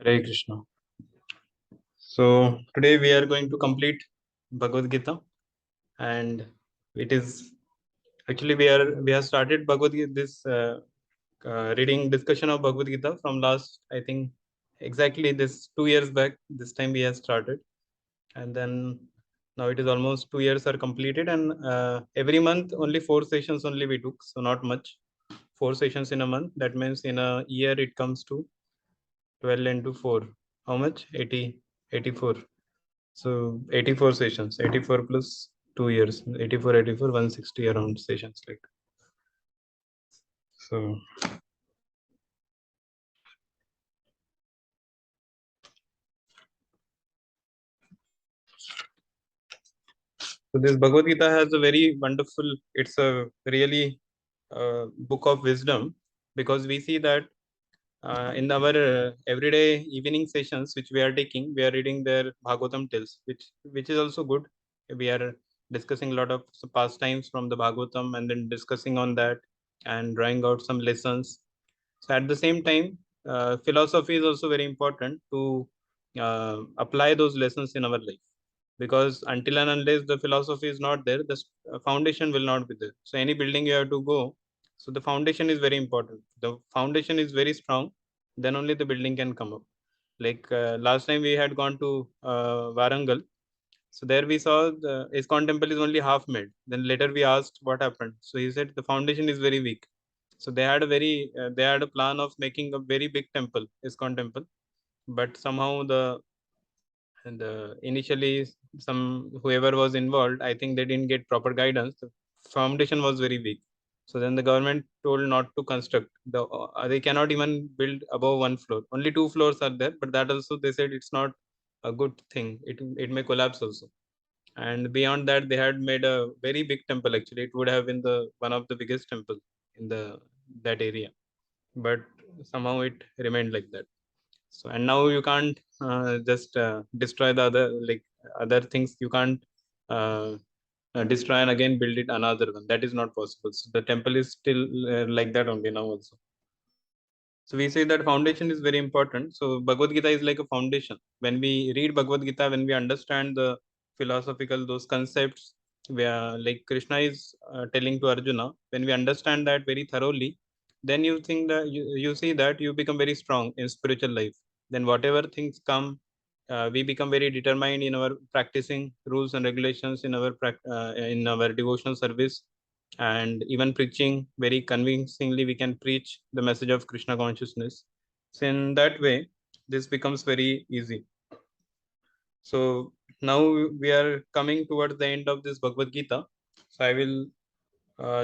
Hare Krishna. So today we are going to complete Bhagavad Gita, and it is actually we have started Bhagavad Gita reading discussion of Bhagavad Gita from last, I think, exactly this 2 years back. This time we have started, and then now it is almost 2 years are completed, and every month only 4 sessions only we took, so not much. 4 sessions in a month. That means in a year it comes to 12 into 4. How much? 80, 84. So 84 sessions, 84 plus 2 years, 84, 84, 160 around sessions like. So, so this Bhagavad Gita has a very wonderful, it's a really book of wisdom, because we see that in our everyday evening sessions which we are taking, we are reading their Bhagavatam tales, which is also good. We are discussing a lot of pastimes from the Bhagavatam and then discussing on that and drawing out some lessons. So at the same time, philosophy is also very important to apply those lessons in our life, because until and unless the philosophy is not there, the foundation will not be there. So any building you have to go, so the foundation is very important. The foundation is very strong, then only the building can come up. Like last time we had gone to Warangal, so there we saw the ISKCON temple is only half made. Then later we asked what happened. So he said the foundation is very weak. So they had a plan of making a very big temple, ISKCON temple, but somehow the initially some whoever was involved, I think they didn't get proper guidance. The foundation was very weak. So then the government told not to construct. They cannot even build above one floor. Only 2 floors are there, but that also they said it's not a good thing. It may collapse also. And beyond that, they had made a very big temple. Actually, it would have been the one of the biggest temple in the that area, but somehow it remained like that. So and now you can't just destroy the other things. You can't uh, destroy and again build it another one. That is not possible. So the temple is still like that only now also. So we say that foundation is very important. So Bhagavad Gita is like a foundation. When we read Bhagavad Gita, when we understand the philosophical those concepts, where like Krishna is telling to Arjuna, when we understand that very thoroughly, then you think that you see that you become very strong in spiritual life. Then whatever things come, we become very determined in our practicing rules and regulations in our devotional service, and even preaching very convincingly we can preach the message of Krishna consciousness. So in that way this becomes very easy. So now we are coming towards the end of this Bhagavad Gita. So I will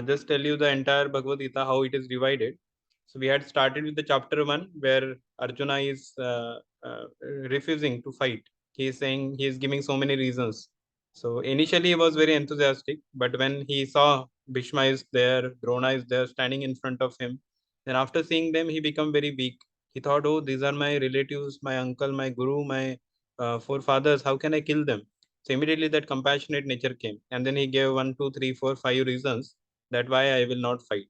just tell you the entire Bhagavad Gita, how it is divided. So we had started with the chapter 1, where Arjuna is uh, refusing to fight. He is saying, he is giving so many reasons. So initially he was very enthusiastic, but when he saw Bhishma is there, Drona is there standing in front of him, then after seeing them he became very weak. He thought, oh, these are my relatives, my uncle, my guru, my forefathers. How can I kill them? So immediately that compassionate nature came, and then he gave 1, 2, 3, 4, 5 reasons that why I will not fight.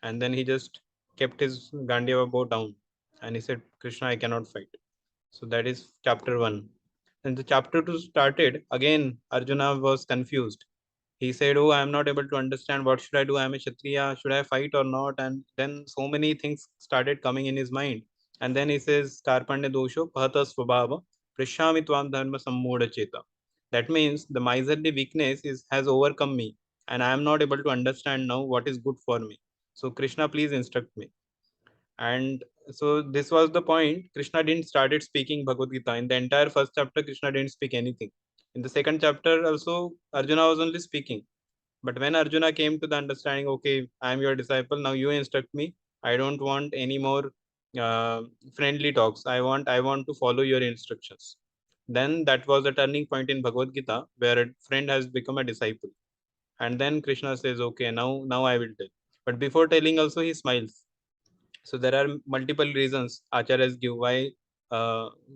And then he just kept his Gandiva bow down and he said, Krishna, I cannot fight. So that is chapter 1. And the chapter 2 started. Again, Arjuna was confused. He said, oh, I am not able to understand. What should I do? I am a Kshatriya. Should I fight or not? And then so many things started coming in his mind. And then he says, Karpanya dosho pahata svabhava prishami tvam dharma sammoda cheta. That means the miserly weakness has overcome me, and I am not able to understand now what is good for me. So Krishna, please instruct me. And so this was the point. Krishna didn't started speaking Bhagavad Gita. In the entire first chapter, Krishna didn't speak anything. In the second chapter also, Arjuna was only speaking. But when Arjuna came to the understanding, okay, I am your disciple, now you instruct me. I don't want any more uh, friendly talks. I want to follow your instructions. Then that was the turning point in Bhagavad Gita, where a friend has become a disciple. And then Krishna says, okay, now I will tell. But before telling also he smiles. So there are multiple reasons acharyas give why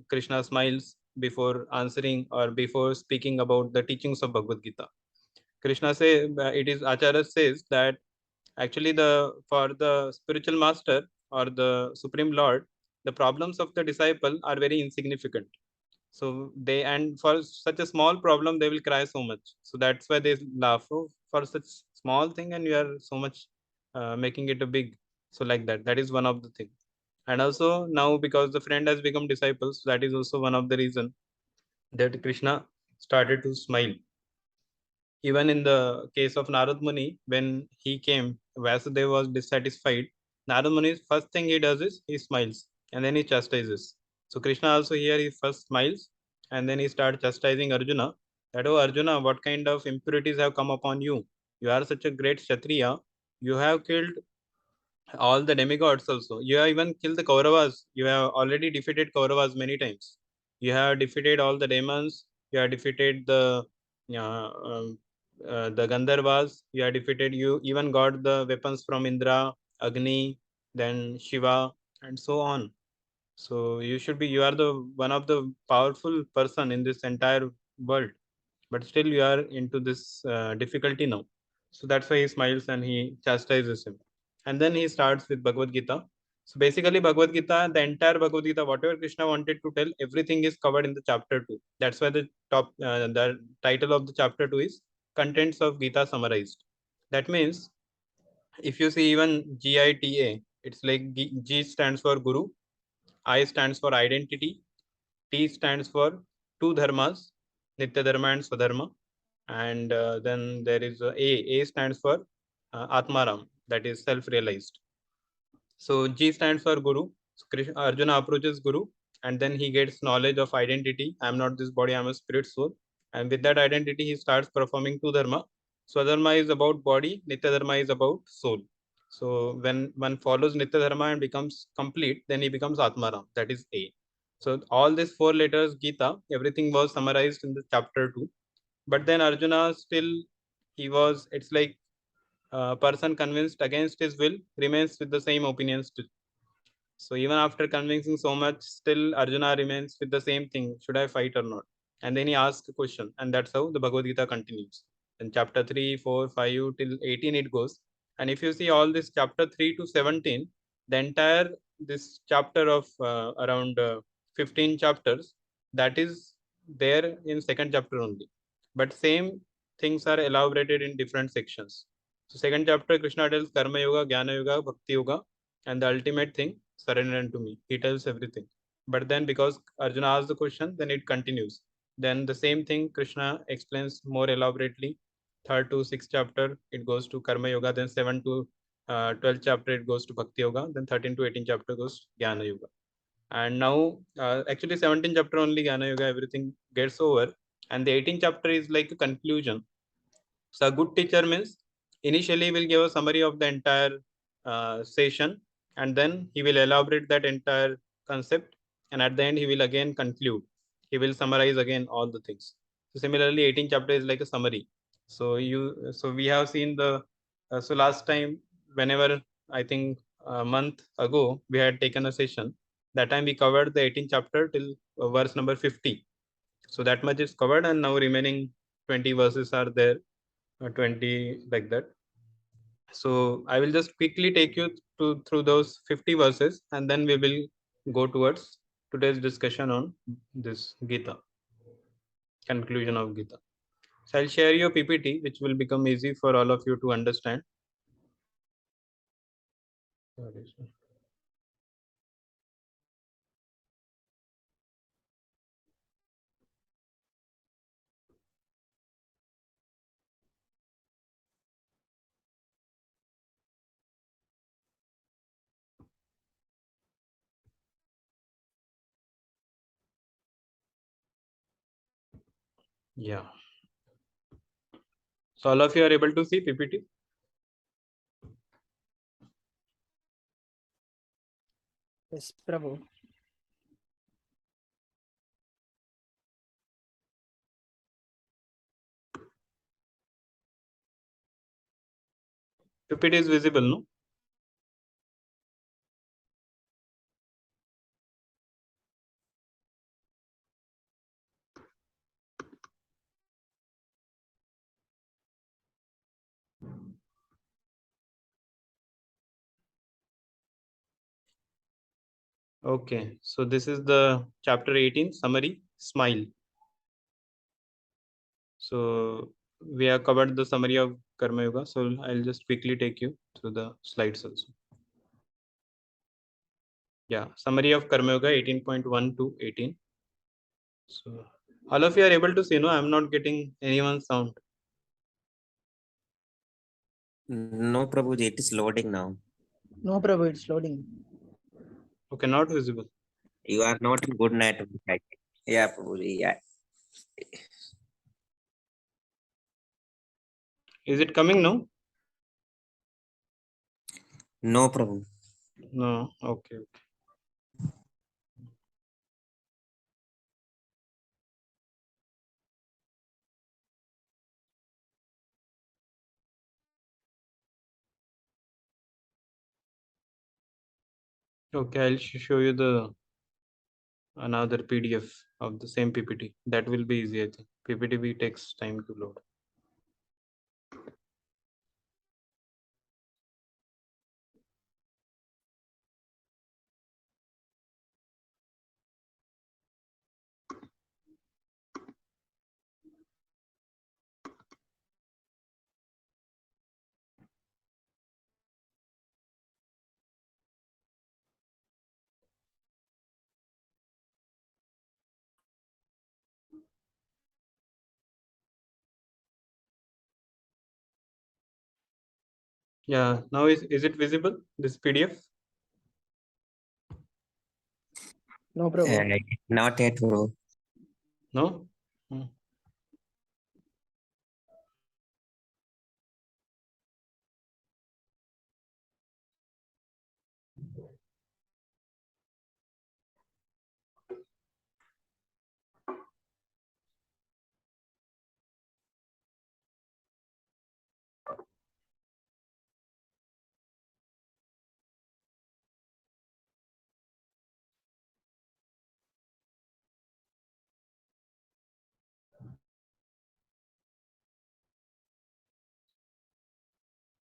Krishna smiles before answering or before speaking about the teachings of Bhagavad Gita. Krishna says, it is Acharya says that actually the for the spiritual master or the Supreme Lord, the problems of the disciple are very insignificant. So they, and for such a small problem they will cry so much. So that's why they laugh. Oh, for such small thing and you are so much making it a big. So like that, that is one of the thing. And also now because the friend has become disciples, that is also one of the reason that Krishna started to smile. Even in the case of Narad Muni, when he came, Vasudeva was dissatisfied. Narad Muni, first thing he does is he smiles and then he chastises. So Krishna also here he first smiles and then he starts chastising Arjuna. That, oh Arjuna, what kind of impurities have come upon you? You are such a great Kshatriya. You have killed all the demigods also. You have even killed the Kauravas. You have already defeated Kauravas many times. You have defeated all the demons. You have defeated the Gandharvas. You have defeated. You even got the weapons from Indra, Agni, then Shiva, and so on. So you should be. You are the one of the powerful person in this entire world, but still you are into this difficulty now. So that's why he smiles and he chastises him. And then he starts with Bhagavad Gita. So basically, Bhagavad Gita, the entire Bhagavad Gita, whatever Krishna wanted to tell, everything is covered in the chapter 2. That's why the title of the chapter 2 is Contents of Gita Summarized. That means if you see even GITA, it's like G stands for Guru, I stands for identity, T stands for two dharmas, Nitya Dharma and Swadharma. And then there is A stands for Atmaram, that is self realized. So G stands for Guru. So Arjuna approaches Guru and then he gets knowledge of identity. I am not this body, I am a spirit soul. And with that identity, he starts performing two dharma. Swadharma is about body, Nitya Dharma is about soul. So when one follows Nitya Dharma and becomes complete, then he becomes Atmaram, that is A. So all these four letters, Gita, everything was summarized in the chapter 2. But then Arjuna still, he was, it's like a person convinced against his will remains with the same opinions. So even after convincing so much, still Arjuna remains with the same thing. Should I fight or not? And then he asks a question, and that's how the Bhagavad Gita continues. In chapter 3, 4, 5 till 18 it goes. And if you see all this chapter 3 to 17, the entire this chapter of around 15 chapters, that is there in second chapter only. But same things are elaborated in different sections. So second chapter, Krishna tells Karma Yoga, Jnana Yoga, Bhakti Yoga, and the ultimate thing, surrender unto me. He tells everything. But then because Arjuna asks the question, then it continues. Then the same thing Krishna explains more elaborately. Third to sixth chapter, it goes to Karma Yoga. Then 7 to 12th chapter, it goes to Bhakti Yoga. Then 13 to 18 chapter goes Jnana Yoga. And now, actually 17 chapter only Jnana Yoga, everything gets over. And the 18th chapter is like a conclusion. So a good teacher means initially will give a summary of the entire session and then he will elaborate that entire concept and at the end he will again conclude. He will summarize again all the things. So similarly, 18th chapter is like a summary. So we have seen the so last time whenever I think a month ago we had taken a session. That time we covered the 18th chapter till verse number 50. So that much is covered and now remaining 20 verses are there 20 like that. So I will just quickly take you through those 50 verses and then we will go towards today's discussion on this Gita, conclusion of Gita. So I'll share your PPT, which will become easy for all of you to understand. Sorry, sir. Yeah. So all of you are able to see PPT? Yes, Prabhu. PPT is visible, no? Okay, so this is the chapter 18 summary, smile. So we have covered the summary of Karma Yoga. So I'll just quickly take you through the slides also. Yeah, summary of Karma Yoga 18.1 to 18. So all of you are able to see, no? I'm not getting anyone's sound. No, Prabhuji, it is loading now. No, Prabhu, it's loading. Okay, not visible. You are not in good network. I think. Yeah, Prabhuji. Yeah. Is it coming now? No, Prabhu. No. Okay. Okay, I'll show you the another PDF of the same PPT. That will be easy, I think. PPT takes time to load. Yeah, now is it visible, this PDF? No, Prabhu. Not yet, Prabhu. No?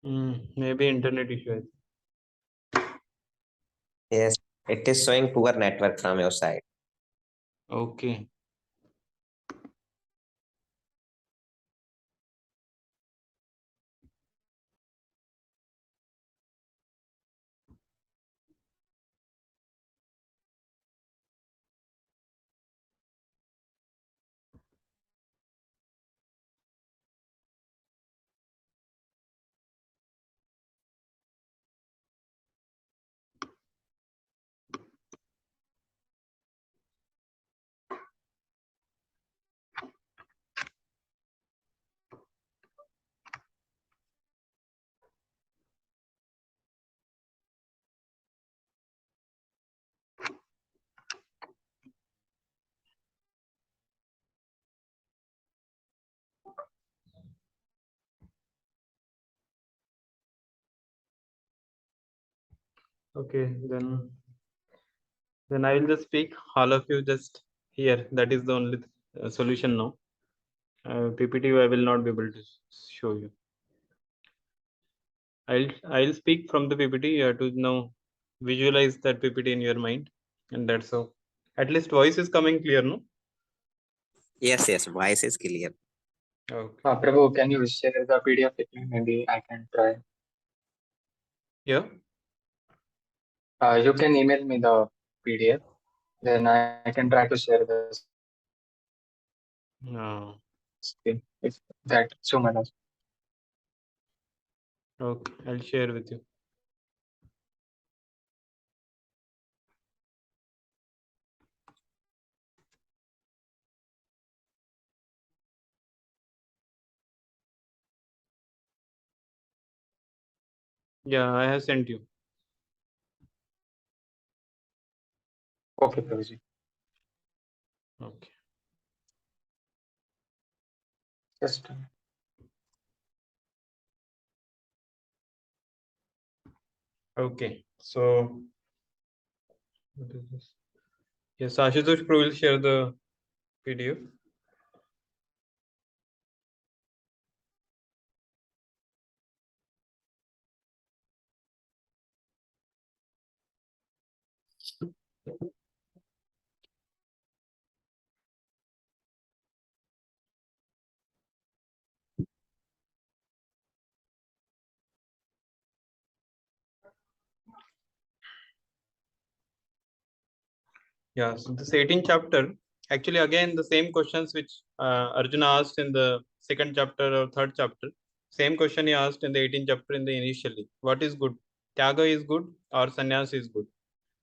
Maybe internet issue. I think. Yes, it is showing poor network from your side. Okay. Okay, then I will just speak. All of you just here. That is the only solution now. PPT I will not be able to show you. I'll speak from the PPT. You have to now visualize that PPT in your mind, and that's how. At least voice is coming clear, no? Yes, voice is clear. Okay. Prabhu, can you share the PDF with me? Maybe I can try. Yeah. You can email me the PDF, then I can try to share the No. screen if that so much. Okay, I'll share with you. Yeah, I have sent you. Okay, Prabhuji. Okay. Just Okay. So what is this? Yes, Ashutosh Pro will share the PDF. Yeah, so this 18th chapter, actually again the same questions which Arjuna asked in the second chapter or third chapter, same question he asked in the 18th chapter in the initially. What is good? Tyaga is good or sannyas is good?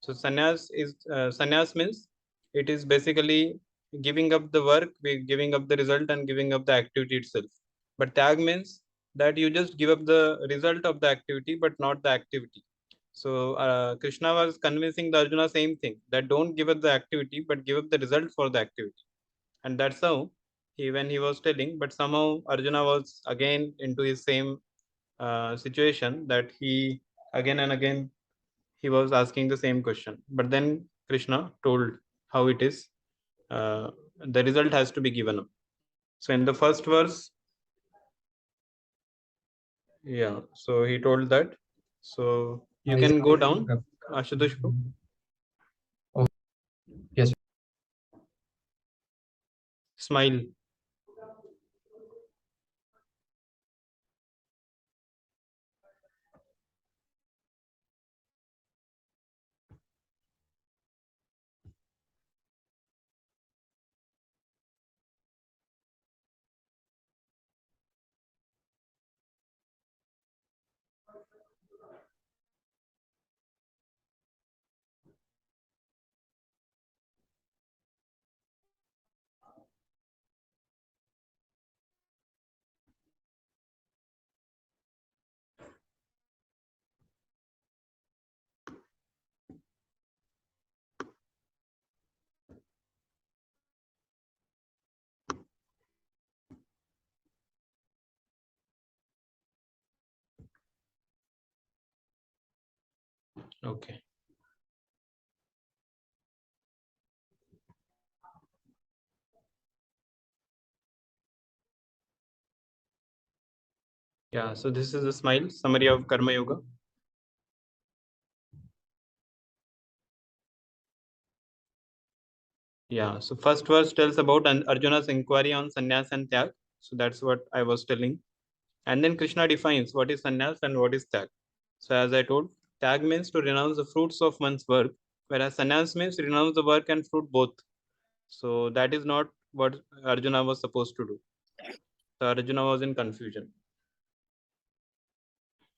So sannyas means it is basically giving up the work, giving up the result and giving up the activity itself. But tyag means that you just give up the result of the activity but not the activity. So Krishna was convincing the Arjuna same thing, that don't give up the activity but give up the result for the activity. And that's how when he was telling, but somehow Arjuna was again into his same situation, that he again and again he was asking the same question. But then Krishna told how it is. The result has to be given up. So in the first verse, yeah, so he told that. So you can go down, Ashutosh. Oh, yes. Smile. Okay. Yeah, so this is a smile summary of Karma Yoga. Yeah, so first verse tells about Arjuna's inquiry on sannyas and tyag. So that's what I was telling. And then Krishna defines what is sannyas and what is tyag. So as I told, tyag means to renounce the fruits of one's work, whereas sannyas means renounce the work and fruit both. So that is not what Arjuna was supposed to do. So Arjuna was in confusion.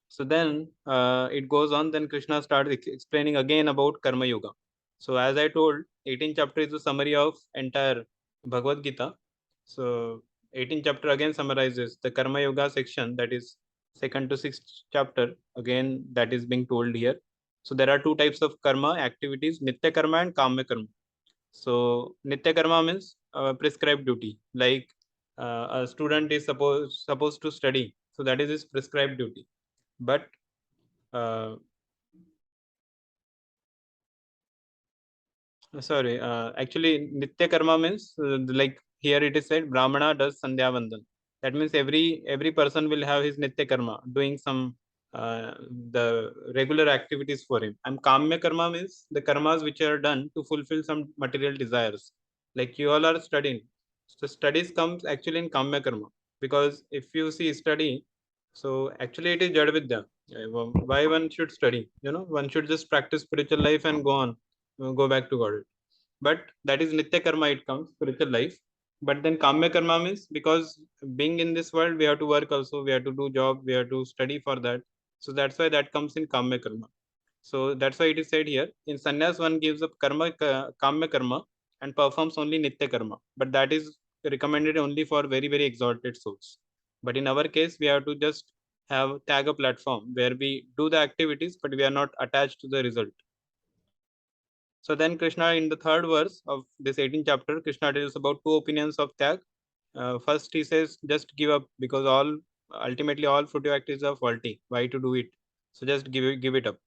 So then it goes on. Then Krishna starts explaining again about Karma Yoga. So as I told, 18th chapter is a summary of entire Bhagavad-Gita. So 18th chapter again summarizes the Karma Yoga section, that is second to sixth chapter. Again, that is being told here. So there are two types of karma activities: Nitya Karma and Kamya Karma. So Nitya Karma means prescribed duty, like a student is supposed to study. So that is his prescribed duty. But sorry, actually Nitya Karma means like here it is said Brahmana does Sandhya Vandan. That means every person will have his Nitya Karma, doing some the regular activities for him. And Kamya Karma means the karmas which are done to fulfill some material desires. Like you all are studying. So studies comes actually in Kamya Karma, because if you see study, so actually it is Jad Vidya. Why one should study? One should just practice spiritual life and go on, go back to God. But that is Nitya Karma, it comes, spiritual life. But then Kamya Karma means, because being in this world, we have to work also, we have to do job, we have to study for that. So that's why that comes in Kamya Karma. So that's why it is said here, in sannyas, one gives up Kamya Karma and performs only Nitya Karma. But that is recommended only for very, very exalted souls. But in our case, we have to just have tag a platform where we do the activities, but we are not attached to the result. So then Krishna, in the third verse of this 18th chapter, Krishna tells about two opinions of Tyag. First, he says, just give up, because ultimately all fruitive activities are faulty. Why to do it? So just give it up.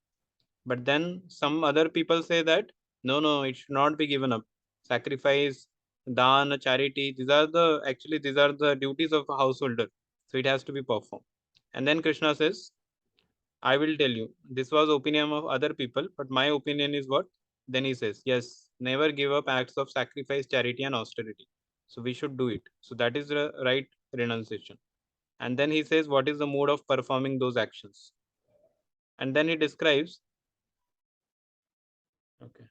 But then some other people say that, no, it should not be given up. Sacrifice, dana, charity, these are the duties of a householder. So it has to be performed. And then Krishna says, I will tell you, this was opinion of other people, but my opinion is what? Then he says, yes, never give up acts of sacrifice, charity, and austerity. So we should do it. So that is the right renunciation. And then he says, what is the mode of performing those actions? And then he describes, okay.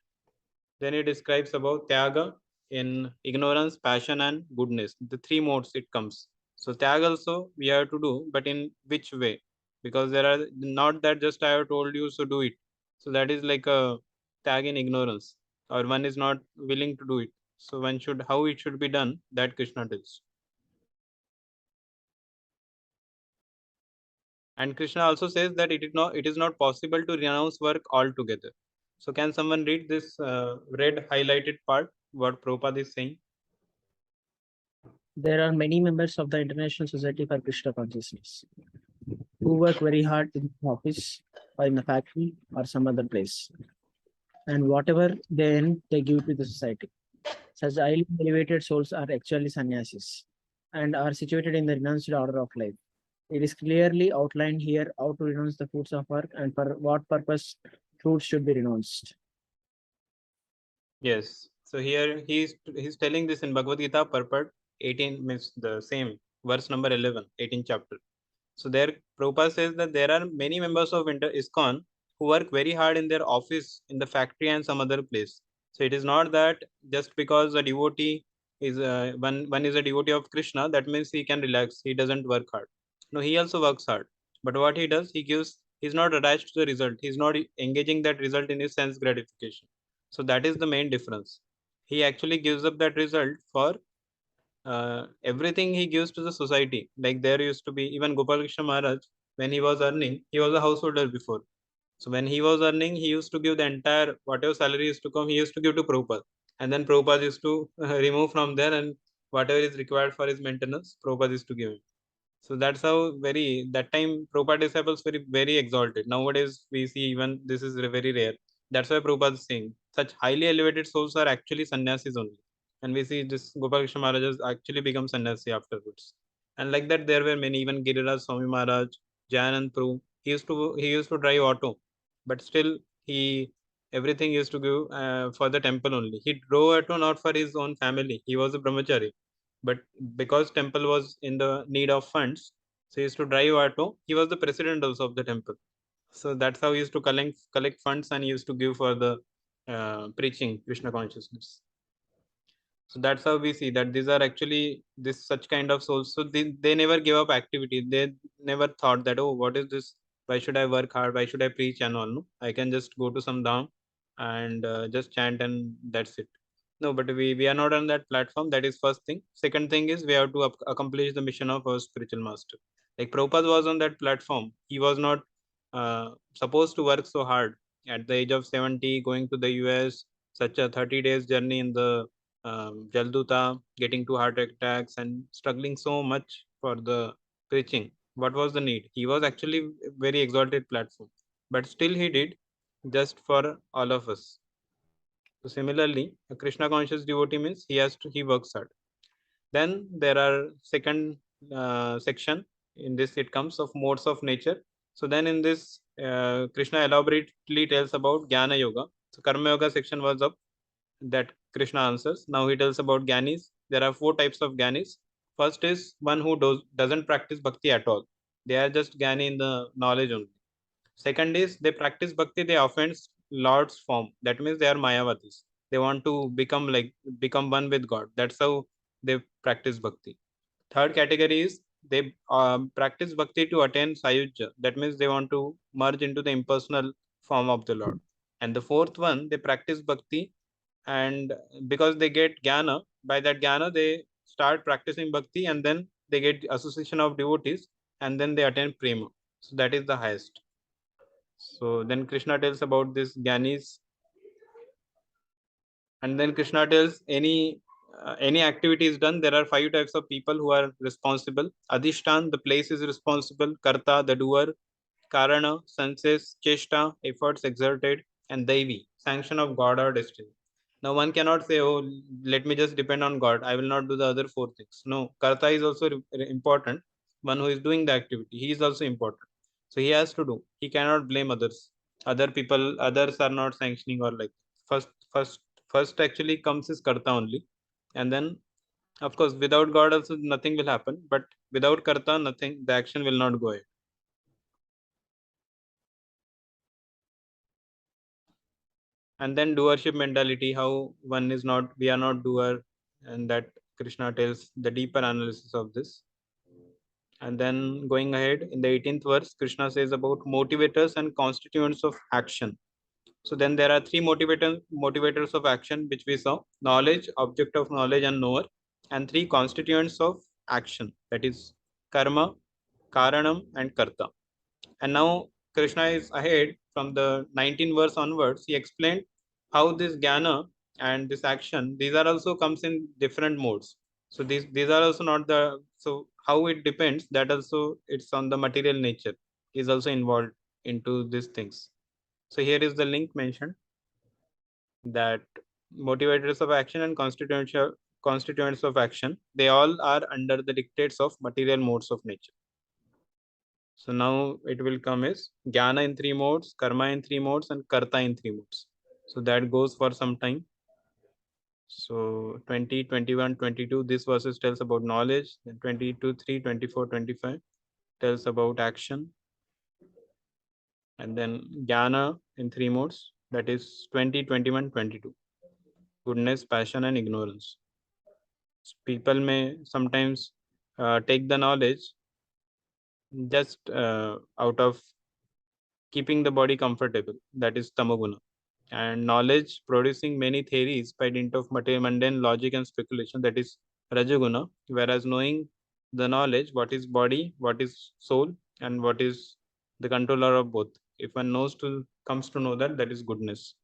Then he describes about Tyaga in ignorance, passion, and goodness. The three modes it comes. So Tyaga also we have to do, but in which way? Because there are not that just I have told you, so do it. So that is like a tag in ignorance, or one is not willing to do it. So one should, how it should be done, that Krishna tells. And Krishna also says that it is not possible to renounce work altogether. So can someone read this red highlighted part, what Prabhupada is saying? There are many members of the International Society for Krishna Consciousness who work very hard in the office or in the factory or some other place. And whatever they earn, they give to the society. Such highly elevated souls are actually sannyasis and are situated in the renounced order of life. It is clearly outlined here how to renounce the fruits of work and for what purpose fruits should be renounced. Yes. So here he's telling this in Bhagavad-Gita, purport 18 means the same verse number 11, 18th chapter. So there Prabhupada says that there are many members of ISKCON who work very hard in their office, in the factory, and some other place. So it is not that just because a devotee is one is a devotee of Krishna, that means he can relax. He doesn't work hard. No, he also works hard. But what he does, he's not attached to the result. He's not engaging that result in his sense gratification. So that is the main difference. He actually gives up that result for everything he gives to the society. Like there used to be even Gopal Krishna Maharaj, when he was earning, he was a householder before. So when he was earning, he used to give the entire, whatever salary used to come, he used to give to Prabhupada. And then Prabhupada used to remove from there, and whatever is required for his maintenance, Prabhupada used to give him. So that's how that time Prabhupada disciples very exalted. Nowadays we see even this is very rare. That's why Prabhupada is saying such highly elevated souls are actually sannyasis only. And we see this Gopal Krishna Maharaj has actually become sannyasi afterwards. And like that there were many, even Giriraj Swami Maharaj, Jayanand Prabhu. He used to drive auto, but still he everything used to give for the temple only. He drove auto not for his own family. He was a brahmachari, but because temple was in the need of funds, so he used to drive auto. He was the president also of the temple. So that's how he used to collect funds, and he used to give for the preaching Krishna consciousness. So that's how we see that these are actually this such kind of souls. So they never give up activity. They never thought that, oh, what is this, why should I work hard, why should I preach and all. No, I can just go to some dham and just chant, and that's it. No, but we are not on that platform. That is first thing. Second thing is we have to accomplish the mission of our spiritual master. Like Prabhupada was on that platform. He was not supposed to work so hard at the age of 70, going to the US, such a 30 days journey in the Jalduta, getting to heart attacks and struggling so much for the preaching. What was the need? He was actually very exalted platform, but still he did just for all of us. So similarly, a Krishna conscious devotee means he works hard. Then there are second section in this, it comes of modes of nature. So then in this Krishna elaborately tells about Jnana Yoga. So Karma Yoga section was up that Krishna answers. Now he tells about Gyanis. There are 4 types of Gyanis. First is one who doesn't practice bhakti at all. They are just Gyani in the knowledge only. Second is they practice bhakti, they offend Lord's form. That means they are Mayavatis. They want to become one with God. That's how they practice bhakti. Third category is they practice bhakti to attain Sayujya. That means they want to merge into the impersonal form of the Lord. And the fourth one, they practice bhakti, and because they get jnana, by that jnana they start practicing bhakti, and then they get association of devotees, and then they attain prema. So that is the highest. So then Krishna tells about this Gyanis, and then Krishna tells any activity is done. There are 5 types of people who are responsible. Adhishtan, the place is responsible. Karta, the doer. Karana, senses. Cheshta, efforts exerted. And Devi, sanction of God or destiny. Now one cannot say, oh, let me just depend on God, I will not do the other 4 things. No, Karta is also important. One who is doing the activity, he is also important. So he has to do. He cannot blame others. Other people, others are not sanctioning or like. first actually comes is karta only, and then of course without God also nothing will happen, but without karta nothing, the action will not go ahead. And then doership mentality, how one is not, we are not doer, and that Krishna tells the deeper analysis of this. And then going ahead in the 18th verse, Krishna says about motivators and constituents of action. So then there are three motivators of action which we saw: knowledge, object of knowledge, and knower, and three constituents of action, that is karma, karanam, and karta. And now Krishna is ahead from the 19th verse onwards. He explained how this jnana and this action, these are also comes in different modes. So these are also not the, so how it depends, that also it's on the material nature is also involved into these things. So here is the link mentioned, that motivators of action and constituents of action, they all are under the dictates of material modes of nature. So now it will come as jnana in three modes, karma in three modes, and karta in three modes. So that goes for some time. So 20, 21, 22, this verses tells about knowledge. Then 22, 3, 24, 25 tells about action. And then jnana in three modes, that is 20, 21, 22. Goodness, passion, and ignorance. People may sometimes take the knowledge just out of keeping the body comfortable, that is tamoguna, and knowledge producing many theories by dint of mundane logic and speculation, that is rajaguna, whereas knowing the knowledge, what is body, what is soul, and what is the controller of both, if one knows to comes to know that, that is goodness.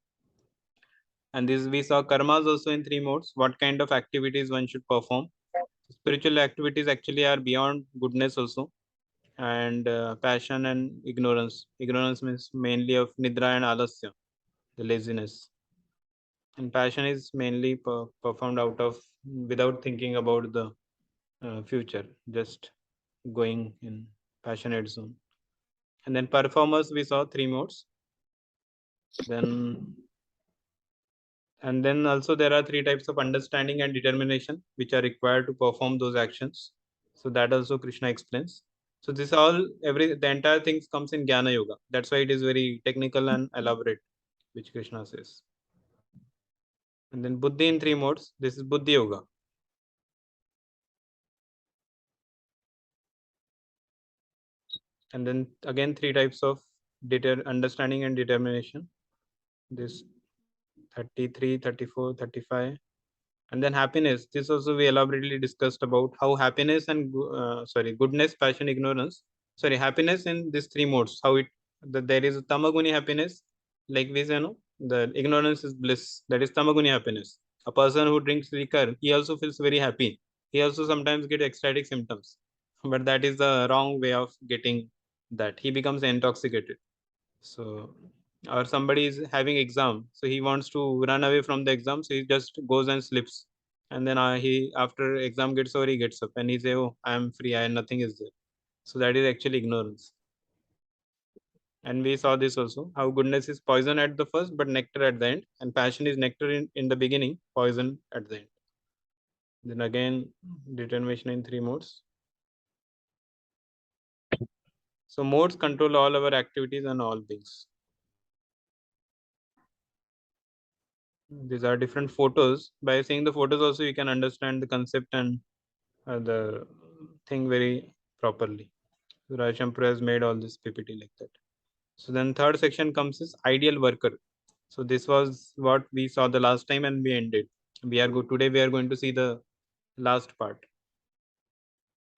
And this we saw karmas also in three modes, what kind of activities one should perform. Spiritual activities actually are beyond goodness also. And passion and ignorance. Ignorance means mainly of nidra and alasya, the laziness. And passion is mainly performed out of without thinking about the future, just going in passionate zone. And then performers, we saw three modes. Then and then also there are three types of understanding and determination which are required to perform those actions. So that also Krishna explains. So this all the entire things comes in Jnana Yoga. That's why it is very technical and elaborate, which Krishna says. And then Buddhi in three modes. This is Buddhi Yoga. And then again three types of understanding and determination. This 33, 34, 35. And then happiness. This also we elaborately discussed about how happiness and goodness, passion, ignorance. Happiness in these three modes. How there is a tamaguni happiness, like we say, no, the ignorance is bliss. That is tamaguni happiness. A person who drinks liquor, he also feels very happy. He also sometimes get ecstatic symptoms, but that is the wrong way of getting that. He becomes intoxicated. So or somebody is having exam, so he wants to run away from the exam, so he just goes and sleeps, and then he after exam gets over, he gets up and he say, oh, I am free, nothing is there. So that is actually ignorance. And we saw this also, how goodness is poison at the first but nectar at the end, and passion is nectar in the beginning, poison at the end. Then again determination in three modes. So modes control all our activities and all beings. These are different photos. By seeing the photos also you can understand the concept and the thing very properly. So Rajampur has made all this PPT like that. So then third section comes is ideal worker. So this was what we saw the last time and we ended. Today we are going to see the last part.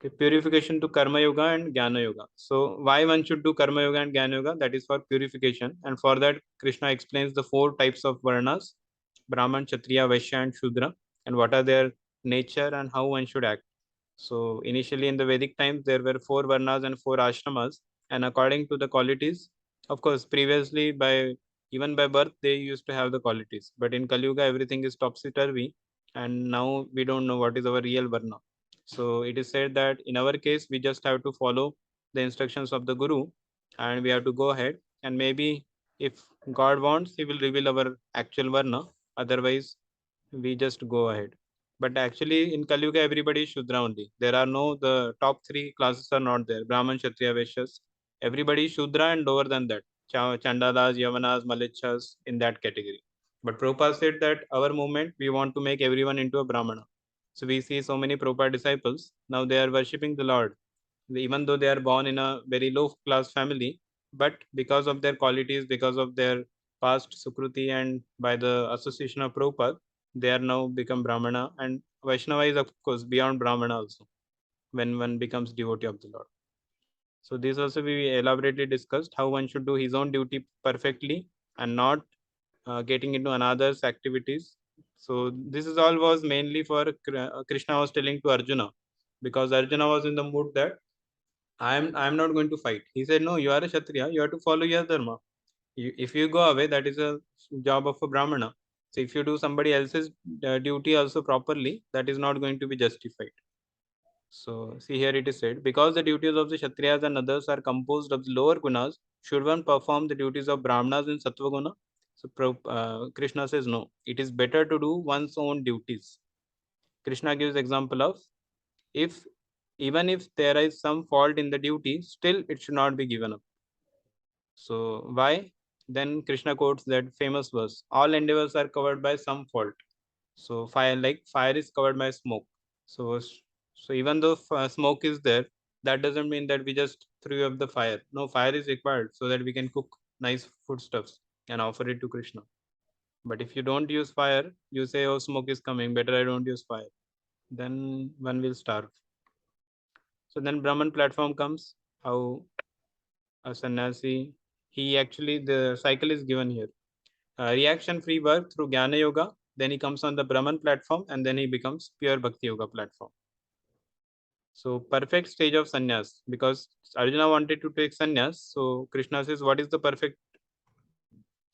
Okay, purification to karma yoga and jnana yoga. So why one should do karma yoga and jnana yoga? That is for purification, and for that Krishna explains the four types of varnas: Brahman, Kshatriya, Vaishya, and Shudra, and what are their nature and how one should act. So initially in the Vedic times, there were four varnas and four ashramas, and according to the qualities, of course, previously even by birth they used to have the qualities, but in Kali Yuga everything is topsy turvy, and now we don't know what is our real varna. So it is said that in our case we just have to follow the instructions of the Guru, and we have to go ahead, and maybe if God wants, He will reveal our actual Varna. Otherwise, we just go ahead. But actually, in Kali Yuga, everybody is Shudra only. There are no, the top three classes are not there. Brahman, Kshatriya, Vaishyas. Everybody is Shudra and lower than that. Chandalas, Yavanas, Malichas, in that category. But Prabhupada said that our movement, we want to make everyone into a Brahmana. So we see so many Prabhupada disciples. Now they are worshipping the Lord. Even though they are born in a very low class family, but because of their qualities, because of their past Sukruti, and by the association of Prabhupada, they are now become Brahmana. And Vaishnava is, of course, beyond Brahmana also, when one becomes devotee of the Lord. So this also we elaborately discussed how one should do his own duty perfectly and not getting into another's activities. So this is all was mainly for Krishna was telling to Arjuna, because Arjuna was in the mood that I'm not going to fight. He said, no, you are a Kshatriya, you have to follow your dharma. If you go away, that is a job of a Brahmana. So if you do somebody else's duty also properly, that is not going to be justified. So see here it is said, because the duties of the Kshatriyas and others are composed of the lower gunas, should one perform the duties of Brahmanas in Sattva Guna? So Krishna says no, it is better to do one's own duties. Krishna gives example of, if even if there is some fault in the duty, still it should not be given up. So why? Then Krishna quotes that famous verse, all endeavors are covered by some fault. So fire, like fire is covered by smoke. So even though smoke is there, that doesn't mean that we just threw up the fire. No, fire is required so that we can cook nice foodstuffs and offer it to Krishna. But if you don't use fire, you say, oh, smoke is coming, better I don't use fire, then one will starve. So then Brahman platform comes, how a sannyasi, he actually, the cycle is given here. Reaction free work through Jnana Yoga, then he comes on the Brahman platform, and then he becomes pure Bhakti Yoga platform. So perfect stage of sannyas, because Arjuna wanted to take sannyas. So Krishna says, what is the perfect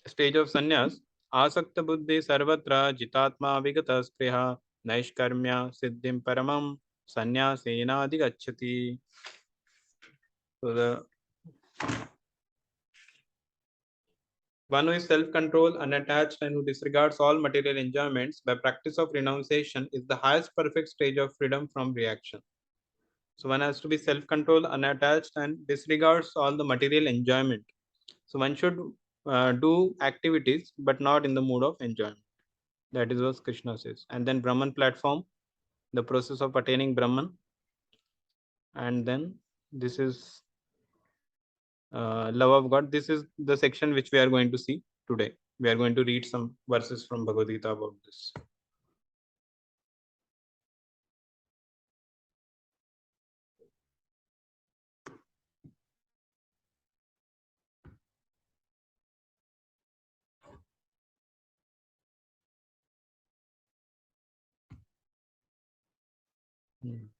stage of sannyas? Asakta buddhi sarvatra jitatma vigata spriha naishkarmya siddhim paramam sannyasena adhigacchati. So the one who is self-controlled, unattached, and who disregards all material enjoyments by practice of renunciation is the highest perfect stage of freedom from reaction. So one has to be self-controlled, unattached, and disregards all the material enjoyment. So one should do activities, but not in the mood of enjoyment. That is what Krishna says. And then Brahman platform, the process of attaining Brahman. And then this is love of God. This is the section which we are going to see today. We are going to read some verses from Bhagavad-Gita about this.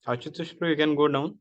Achutushru, you can go down.